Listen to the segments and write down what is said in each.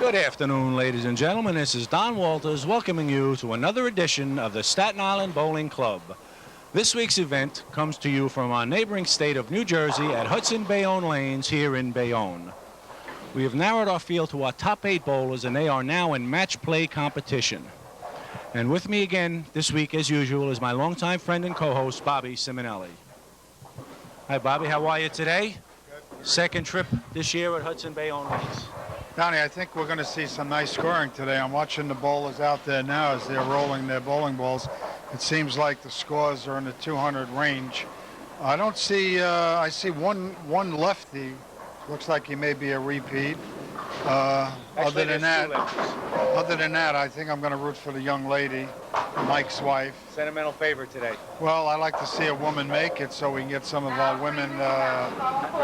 Good afternoon, ladies and gentlemen. This is Don Walters welcoming you to another edition of the Staten Island Bowling Club. This week's event comes to you from our neighboring state of New Jersey at Hudson Lanes here in Bayonne. We have narrowed our field to our top 8 bowlers, and they are now in match play competition. And with me again this week, as usual, is my longtime friend and co-host, Bobby Simonelli. Hi, Bobby. How are you today? Good. Second trip this year at Hudson Bayonne Lanes. Donnie, I think we're going to see some nice scoring today. I'm watching the bowlers out there now as they're rolling their bowling balls. It seems like the scores are in the 200 range. I don't see, I see one lefty. Looks like he may be a repeat. Other than that, I think I'm going to root for the young lady, Mike's wife. Sentimental favorite today. Well, I like to see a woman make it so we can get some of our women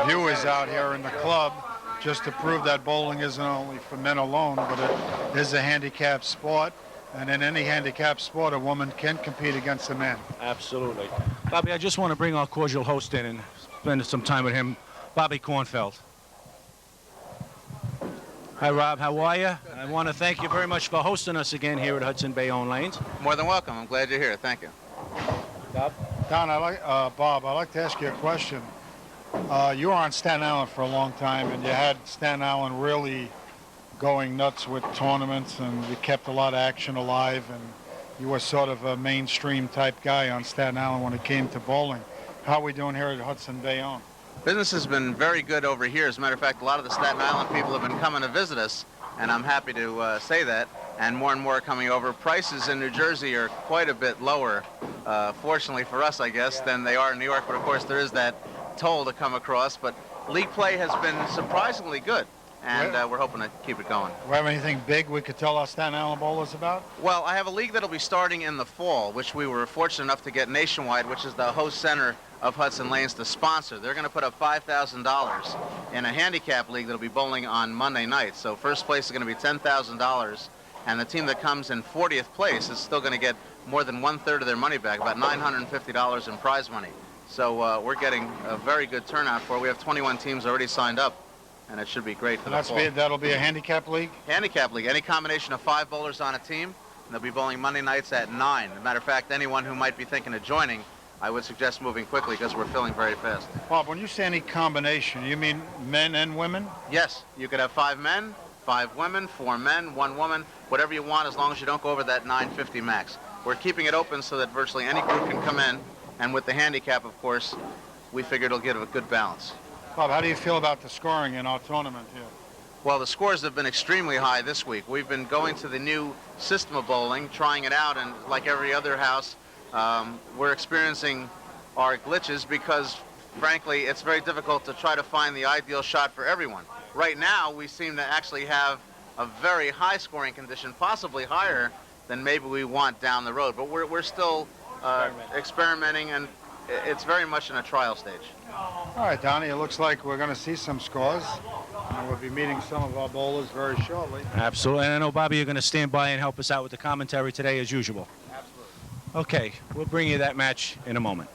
viewers out here in the club, just to prove that bowling isn't only for men alone, but it is a handicapped sport. And in any handicapped sport, a woman can compete against a man. Absolutely. Bobby, I just want to bring our cordial host in and spend some time with him, Bobby Kornfeld. Hi, Rob. How are you? I want to thank you very much for hosting us again here at Hudson Bayonne Lanes. More than welcome. I'm glad you're here. Thank you. Bob? Don, Bob, I'd like to ask you a question. You were on Staten Island for a long time, and you had Staten Island really going nuts with tournaments, and you kept a lot of action alive, and you were sort of a mainstream type guy on Staten Island when it came to bowling. How are we doing here at Hudson Bayonne? Business has been very good over here. As a matter of fact, a lot of the Staten Island people have been coming to visit us, and I'm happy to say that, and more are coming over. Prices in New Jersey are quite a bit lower, fortunately for us, I guess, than they are in New York, but of course there is that toll to come across, but league play has been surprisingly good, and we're hoping to keep it going. Do we have anything big we could tell our Staten Island bowlers about? Well, I have a league that'll be starting in the fall, which we were fortunate enough to get nationwide, which is the host center of Hudson Lanes to sponsor. They're going to put up $5,000 in a handicap league that'll be bowling on Monday night. So first place is going to be $10,000, and the team that comes in 40th place is still going to get more than 1/3 of their money back, about $950 in prize money. So we're getting a very good turnout for it. We have 21 teams already signed up, and it should be great for the fall. That'll be a handicap league? Handicap league. Any combination of 5 bowlers on a team, and they'll be bowling Monday nights at 9. As a matter of fact, anyone who might be thinking of joining, I would suggest moving quickly because we're filling very fast. Bob, when you say any combination, you mean men and women? Yes. You could have 5 men, 5 women, 4 men, 1 woman, whatever you want, as long as you don't go over that 950 max. We're keeping it open so that virtually any group can come in. And with the handicap, of course, we figure it'll give a good balance. Bob, how do you feel about the scoring in our tournament here? Well, the scores have been extremely high this week. We've been going to the new system of bowling, trying it out, and like every other house, we're experiencing our glitches because, frankly, it's very difficult to try to find the ideal shot for everyone. Right now, we seem to actually have a very high scoring condition, possibly higher than maybe we want down the road, but we're still experimenting, and it's very much in a trial stage. All right, Donnie, it looks like we're going to see some scores, and we'll be meeting some of our bowlers very shortly. Absolutely, and I know, Bobby, you're going to stand by and help us out with the commentary today as usual. Absolutely. Okay, we'll bring you that match in a moment.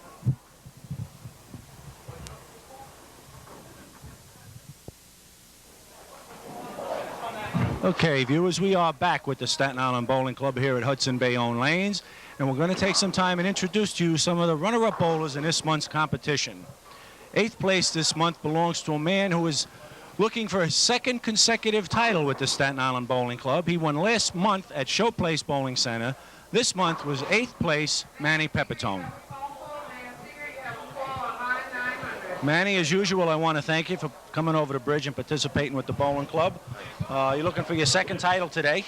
Okay, viewers, we are back with the Staten Island Bowling Club here at Hudson Bayonne Lanes, and we're going to take some time and introduce to you some of the runner-up bowlers in this month's competition. 8th place this month belongs to a man who is looking for his 2nd consecutive title with the Staten Island Bowling Club. He won last month at Showplace Bowling Center. This month was 8th place, Manny Pepitone. Manny, as usual, I want to thank you for coming over the bridge and participating with the bowling club. You're looking for your 2nd title today.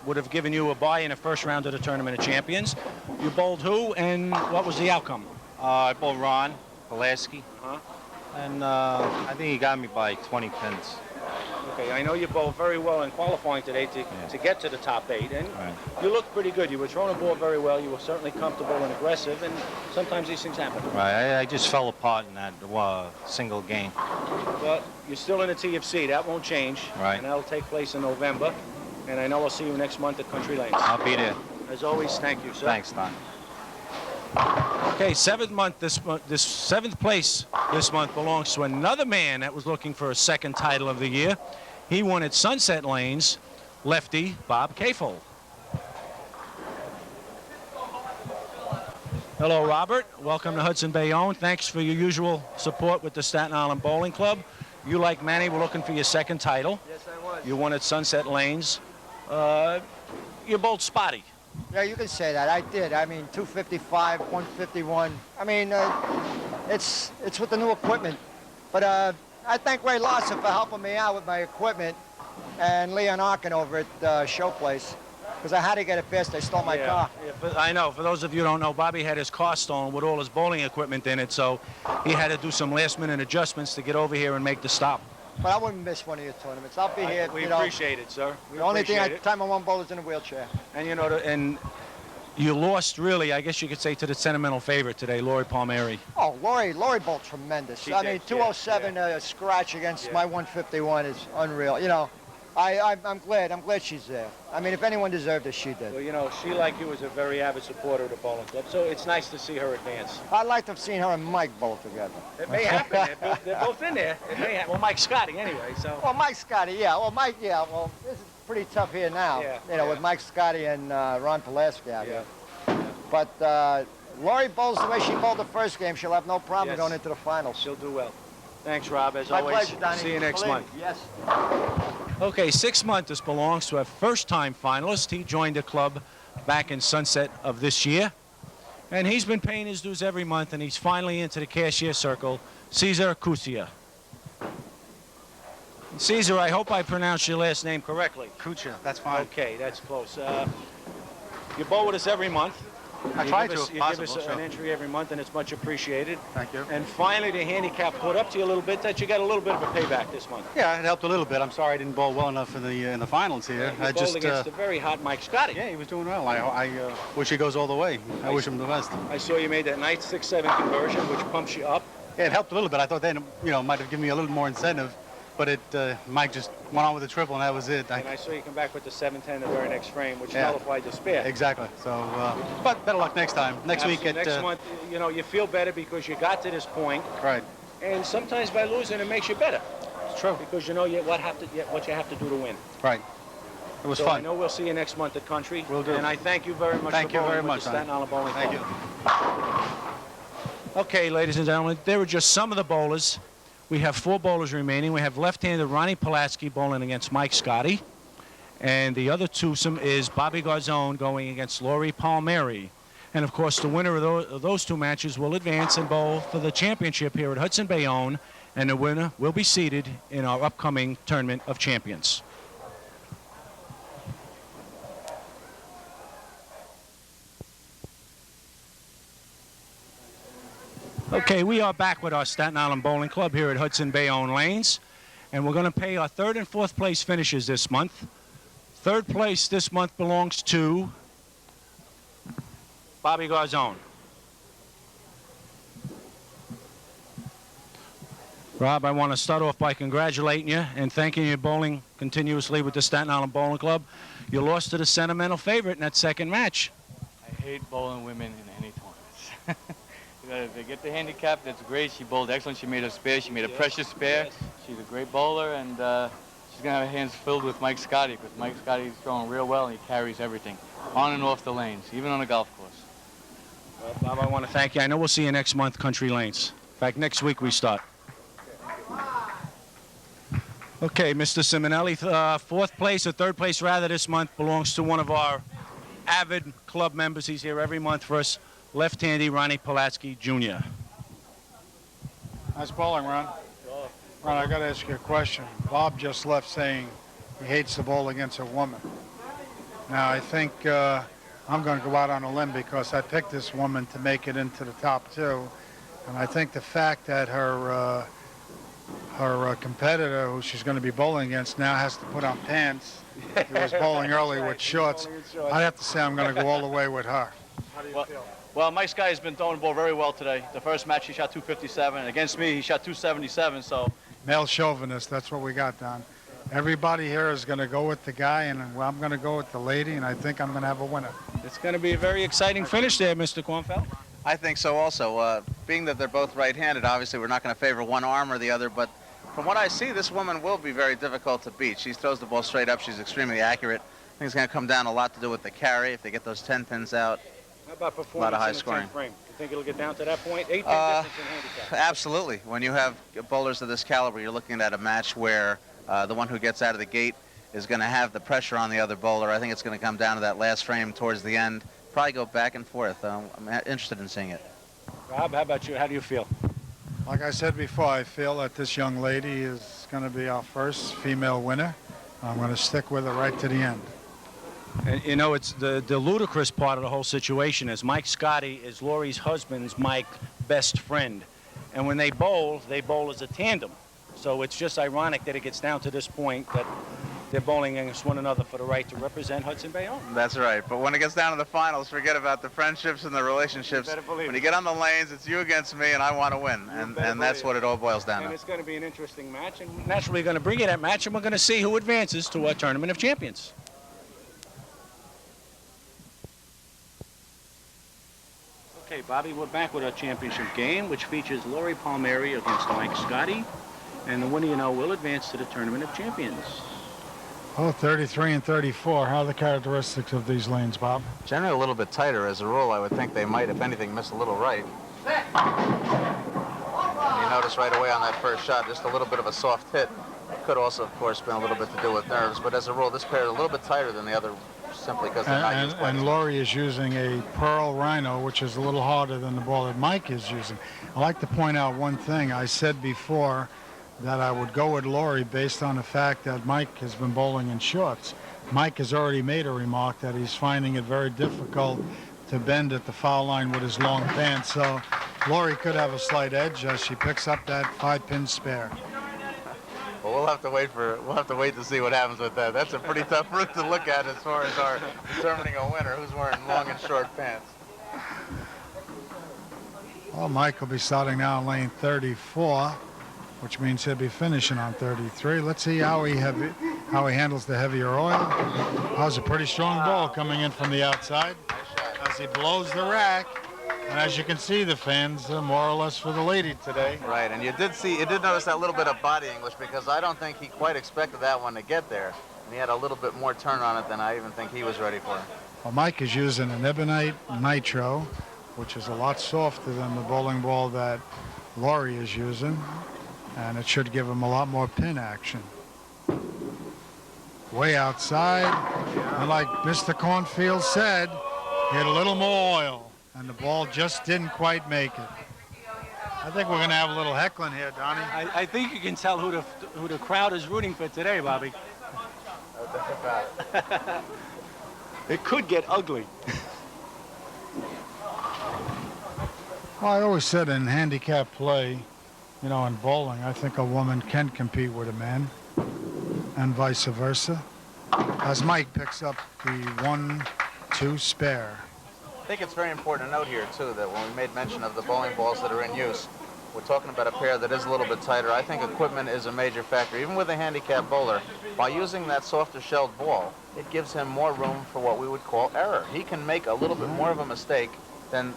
Would have given you a bye in the first round of the Tournament of Champions. You bowled who, and what was the outcome? I bowled Ron Pulaski, and I think he got me by 20 pins. Okay, I know you bowled very well in qualifying today to get to the top 8, and you looked pretty good. You were throwing the ball very well. You were certainly comfortable and aggressive, and sometimes these things happen. Right, I just fell apart in that single game. Well, you're still in the TFC. That won't change. Right. And that'll take place in November. And I know I'll see you next month at Country Lanes. I'll be there. As always, thank you, sir. Thanks, Don. Okay, 7th place this month belongs to another man that was looking for a 2nd title of the year. He won at Sunset Lanes lefty Bob Kafel. Hello, Robert. Welcome to Hudson Bayonne. Thanks for your usual support with the Staten Island Bowling Club. You, like Manny, were looking for your second title. Yes, I was. You won at Sunset Lanes. You're both spotty. Yeah, you can say that. I did. I mean, 255, 151. I mean, it's with the new equipment. But I thank Ray Lawson for helping me out with my equipment, and Leon Arkin over at Showplace, because I had to get it fixed. They stole my car. Yeah, but I know. For those of you who don't know, Bobby had his car stolen with all his bowling equipment in it, so he had to do some last-minute adjustments to get over here and make the stop. But I wouldn't miss one of your tournaments. I'll be here. We appreciate it, sir. The only time I won bowl is in a wheelchair. And you know, and you lost, really, I guess you could say, to the sentimental favorite today, Lori Palmieri. Oh, Lori bowled tremendous. She I did, mean, 207 scratch against my 151 is unreal. You know, I'm glad she's there. I mean, if anyone deserved it, she did. Well, you know, she, like you, was a very avid supporter of the bowling club, so it's nice to see her advance. I'd like to have seen her and Mike bowl together. It may happen. They're both in there. It may well, Mike Scotti, anyway, so. Well, Mike Scotti, yeah. Well, Mike, yeah. Well, this is pretty tough here now. Yeah, you know, with Mike Scotti and Ron Pulaski out here. But Lori bowls the way she bowled the first game. She'll have no problem going into the finals. She'll do well. Thanks, Rob, as My always. pleasure, Donnie. See you next Believe month. me. Yes. Okay, 6 months. This belongs to a first-time finalist. He joined the club back in Sunset of this year. And he's been paying his dues every month, and he's finally into the cashier circle, Cesar Cusia. Cesar, I hope I pronounced your last name correctly. Kucha, that's fine. Okay, that's close. You bowl with us every month. I try You to, give us sure. an entry every month, and it's much appreciated. Thank you. And finally, the handicap caught up to you a little bit, that you got a little bit of a payback this month. Yeah, it helped a little bit. I'm sorry I didn't bowl well enough in the finals here. You bowled against a very hot Mike Scotti. Yeah, he was doing well. I wish he goes all the way. I wish him the best. I saw you made that nice 6-7 conversion, which pumps you up. Yeah, it helped a little bit. I thought then, might have given me a little more incentive, but Mike just went on with the triple, and that was it. And I saw you come back with the 7-10 the very next frame, which nullified the spare. Exactly. So, but better luck next time. Next week at next month, you feel better because you got to this point. Right. And sometimes by losing, it makes you better. It's true. Because you know what you have to do to win. Right. It was so fun. I know we'll see you next month at Country. Will do. And I thank you very much Thank for you bowling very with much, the Staten Island Bowling Club. Thank you. Okay, ladies and gentlemen, there were just some of the bowlers. We have 4 bowlers remaining. We have left-handed Ronnie Pulaski bowling against Mike Scotti. And the other twosome is Bobby Garzone going against Lori Palmieri. And, of course, the winner of those 2 matches will advance and bowl for the championship here at Hudson Bayonne. And the winner will be seated in our upcoming Tournament of Champions. Okay, we are back with our Staten Island Bowling Club here at Hudson Bayonne Lanes. And we're going to pay our 3rd and 4th place finishers this month. 3rd place this month belongs to Bobby Garzone. Rob, I want to start off by congratulating you and thanking you bowling continuously with the Staten Island Bowling Club. You lost to the sentimental favorite in that 2nd match. I hate bowling women in any tournaments. They get the handicap, that's great. She bowled excellent. She made a spare. She made a precious spare. Yes. She's a great bowler, and she's going to have her hands filled with Mike Scotti, because Mike Scotti's throwing real well, and he carries everything, on and off the lanes, even on a golf course. Well, Bob, I want to thank you. I know we'll see you next month, Country Lanes. In fact, next week we start. Okay, Mr. Simonelli, 4th place, or 3rd place rather, this month belongs to one of our avid club members. He's here every month for us, left-handy Ronnie Pulaski, Jr. Nice bowling, Ron. Ron, I got to ask you a question. Bob just left saying he hates the bowl against a woman. Now, I think I'm going to go out on a limb because I picked this woman to make it into the top 2. And I think the fact that her competitor, who she's going to be bowling against, now has to put on pants. He was bowling early with shorts. I have to say I'm going to go all the way with her. How do you feel? Well, Mike Sky has been throwing the ball very well today. The first match he shot 257. Against me, he shot 277. So Male chauvinist, that's what we got, Don. Everybody here is going to go with the guy, and I'm going to go with the lady, and I think I'm going to have a winner. It's going to be a very exciting finish there, Mr. Kornfeld. I think so also. Being that they're both right-handed, obviously we're not going to favor one arm or the other, but From what I see, this woman will be very difficult to beat. She throws the ball straight up. She's extremely accurate. I think it's going to come down a lot to do with the carry. If they get those 10 pins out, How about a performance lot of high in the scoring. 10th frame? You think it'll get down to that point? 8 pin difference in handicap. Absolutely. When you have bowlers of this caliber, you're looking at a match where the one who gets out of the gate is going to have the pressure on the other bowler. I think it's going to come down to that last frame towards the end. Probably go back and forth. I'm interested in seeing it. Rob, how about you? How do you feel? Like I said before, I feel that this young lady is going to be our first female winner. I'm going to stick with her right to the end. And, you know, it's the ludicrous part of the whole situation is Mike Scotti is Laurie's husband's best friend. And when they bowl as a tandem. So it's just ironic that it gets down to this point that they're bowling against one another for the right to represent Hudson Bayonne. That's right. But when it gets down to the finals, forget about the friendships and the relationships. When you get on the lanes, it's you against me, and I want to win. And that's what it all boils down to. And it's going to be an interesting match. And naturally, we're going to bring you that match, and we're going to see who advances to our Tournament of Champions. Okay, Bobby, we're back with our championship game, which features Laurie Palmieri against Mike Scotti. And the winner, you know, will advance to the Tournament of Champions. Oh, 33 and 34. How are the characteristics of these lanes, Bob? Generally a little bit tighter. As a rule, I would think they might, if anything, miss a little right. And you notice right away on that first shot, just a little bit of a soft hit. Could also, of course, been a little bit to do with nerves. But as a rule, this pair is a little bit tighter than the other, simply because they're not used quite as And much. Laurie is using a Pearl Rhino, which is a little harder than the ball that Mike is using. I'd like to point out one thing. I said before that I would go with Laurie based on the fact that Mike has been bowling in shorts. Mike has already made a remark that he's finding it very difficult to bend at the foul line with his long pants. So Laurie could have a slight edge as she picks up that 5-pin spare. Well, we'll have to wait to see what happens with that. That's a pretty tough route to look at as far as our determining a winner. Who's wearing long and short pants? Well, Mike will be starting now in lane 34, which means he'll be finishing on 33. Let's see how he handles the heavier oil. That was a pretty strong ball coming in from the outside as he blows the rack. And as you can see, the fans are more or less for the lady today. Right, and you did notice that little bit of body English, because I don't think he quite expected that one to get there. And he had a little bit more turn on it than I even think he was ready for. Well, Mike is using an Ebonite Nitro, which is a lot softer than the bowling ball that Laurie is using. And it should give him a lot more pin action. Way outside, and like Mr. Cornfield said, he had a little more oil, and the ball just didn't quite make it. I think we're going to have a little heckling here, Donnie. I think you can tell who the crowd is rooting for today, Bobby. It could get ugly. Well, I always said in handicap play, you know, in bowling, I think a woman can compete with a man, and vice versa. As Mike picks up the 1-2 spare. I think it's very important to note here, too, that when we made mention of the bowling balls that are in use, we're talking about a pair that is a little bit tighter. I think equipment is a major factor. Even with a handicap bowler, by using that softer shelled ball, it gives him more room for what we would call error. He can make a little bit more of a mistake than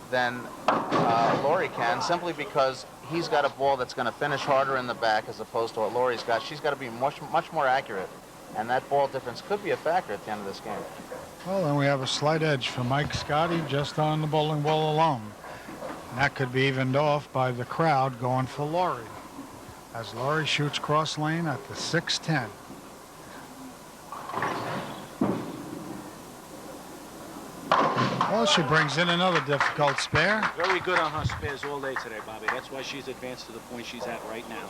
Laurie can, simply because he's got a ball that's going to finish harder in the back as opposed to what Laurie's got. She's got to be much more accurate, and that ball difference could be a factor at the end of this game. Well, then we have a slight edge for Mike Scotti just on the bowling ball alone. And that could be evened off by the crowd going for Laurie, as Laurie shoots cross lane at the 6-10. Well, she brings in another difficult spare. Very good on her spares all day today, Bobby. That's why she's advanced to the point she's at right now.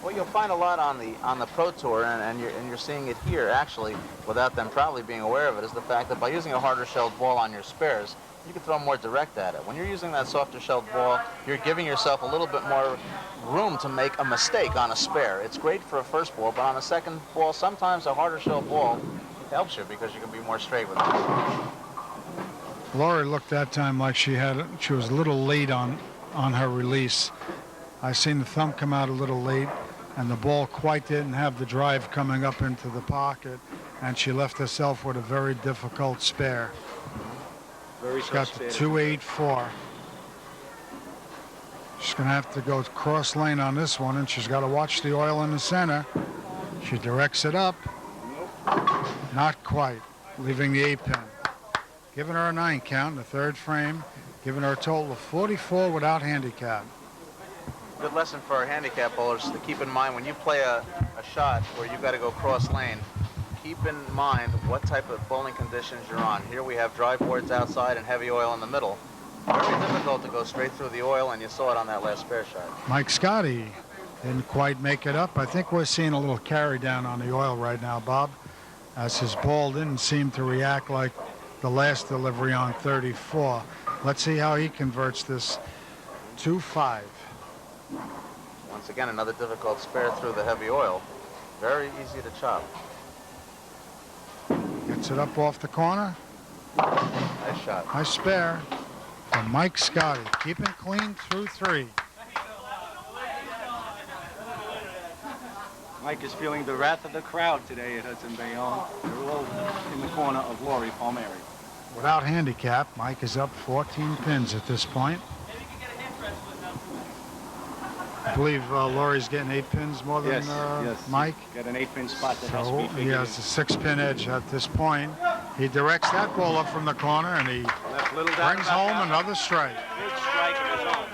Well, you'll find a lot on the Pro Tour, and you're seeing it here, actually, without them probably being aware of it, is the fact that by using a harder shelled ball on your spares, you can throw more direct at it. When you're using that softer shelled ball, you're giving yourself a little bit more room to make a mistake on a spare. It's great for a first ball, but on a second ball, sometimes a harder shelled ball helps you because you can be more straight with it. Laurie looked that time like she was a little late on her release. I seen the thumb come out a little late, and the ball quite didn't have the drive coming up into the pocket, and she left herself with a very difficult spare. Very She's got the 2-8-4. She's going to have to go cross lane on this one, and she's got to watch the oil in the center. She directs it up. Not quite. Leaving the 8-pin. Giving her a 9 count in the third frame. Giving her a total of 44 without handicap. Good lesson for our handicap bowlers to keep in mind when you play a shot where you've got to go cross lane, keep in mind what type of bowling conditions you're on. Here we have dry boards outside and heavy oil in the middle. Very difficult to go straight through the oil, and you saw it on that last spare shot. Mike Scotti didn't quite make it up. I think we're seeing a little carry down on the oil right now, Bob, as his ball didn't seem to react like the last delivery on 34. Let's see how he converts this 2-5. Once again, another difficult spare through the heavy oil. Very easy to chop. Gets it up off the corner. Nice shot. Nice spare from Mike Scotti. Keeping clean through 3. Mike is feeling the wrath of the crowd today at Hudson Bayonne. They're all in the corner of Laurie Palmieri. Without handicap, Mike is up 14 pins at this point. I believe Laurie's getting 8 pins more than yes. Mike. Got an 8-pin spot that has to be So figured he has a 6-pin edge at this point. He directs that ball up from the corner, and he Left little down brings back home out. another strike. Big strike of his own.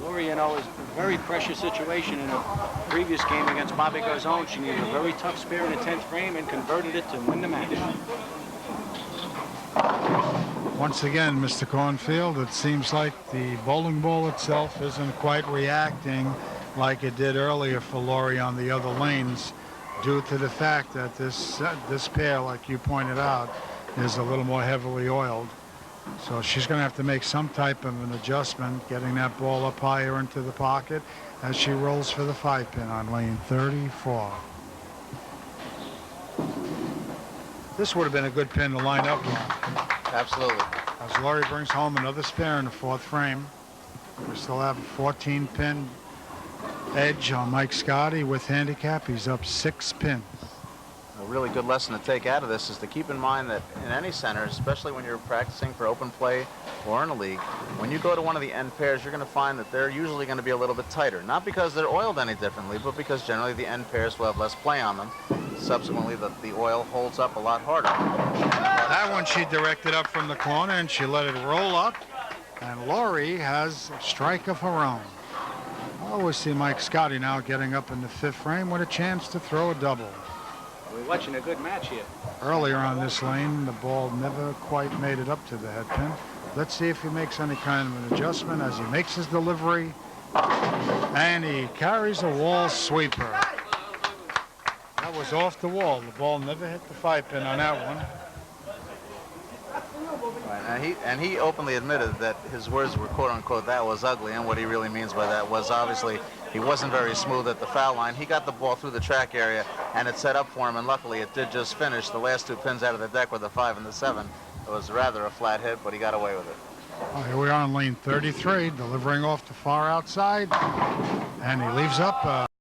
Laurie, you know, is a very precious situation. In a previous game against Bobby Garzone, she needed a very tough spare in the 10th frame and converted it to win the match. Once again, Mr. Cornfield, it seems like the bowling ball itself isn't quite reacting like it did earlier for Laurie on the other lanes, due to the fact that this pair, like you pointed out, is a little more heavily oiled. So she's going to have to make some type of an adjustment, getting that ball up higher into the pocket as she rolls for the 5-pin on lane 34. This would have been a good pin to line up on. Absolutely. As Laurie brings home another spare in the 4th frame. We still have a 14-pin edge on Mike Scotti with handicap. He's up 6 pins. A really good lesson to take out of this is to keep in mind that in any center, especially when you're practicing for open play or in a league, when you go to one of the end pairs, you're going to find that they're usually going to be a little bit tighter. Not because they're oiled any differently, but because generally the end pairs will have less play on them. Subsequently, the oil holds up a lot harder. That one she directed up from the corner, and she let it roll up. And Laurie has a strike of her own. I always see Mike Scotti now getting up in the 5th frame with a chance to throw a double. We're watching a good match here. Earlier on this lane, the ball never quite made it up to the head pin. Let's see if he makes any kind of an adjustment as he makes his delivery. And he carries a wall sweeper. That was off the wall. The ball never hit the 5-pin on that one. Right, and he openly admitted that his words were quote-unquote, "that was ugly," and what he really means by that was obviously he wasn't very smooth at the foul line. He got the ball through the track area, and it set up for him, and luckily it did just finish. The last 2 pins out of the deck were the 5 and the 7. It was rather a flat hit, but he got away with it. Oh, here we are on lane 33, delivering off the far outside, and he leaves up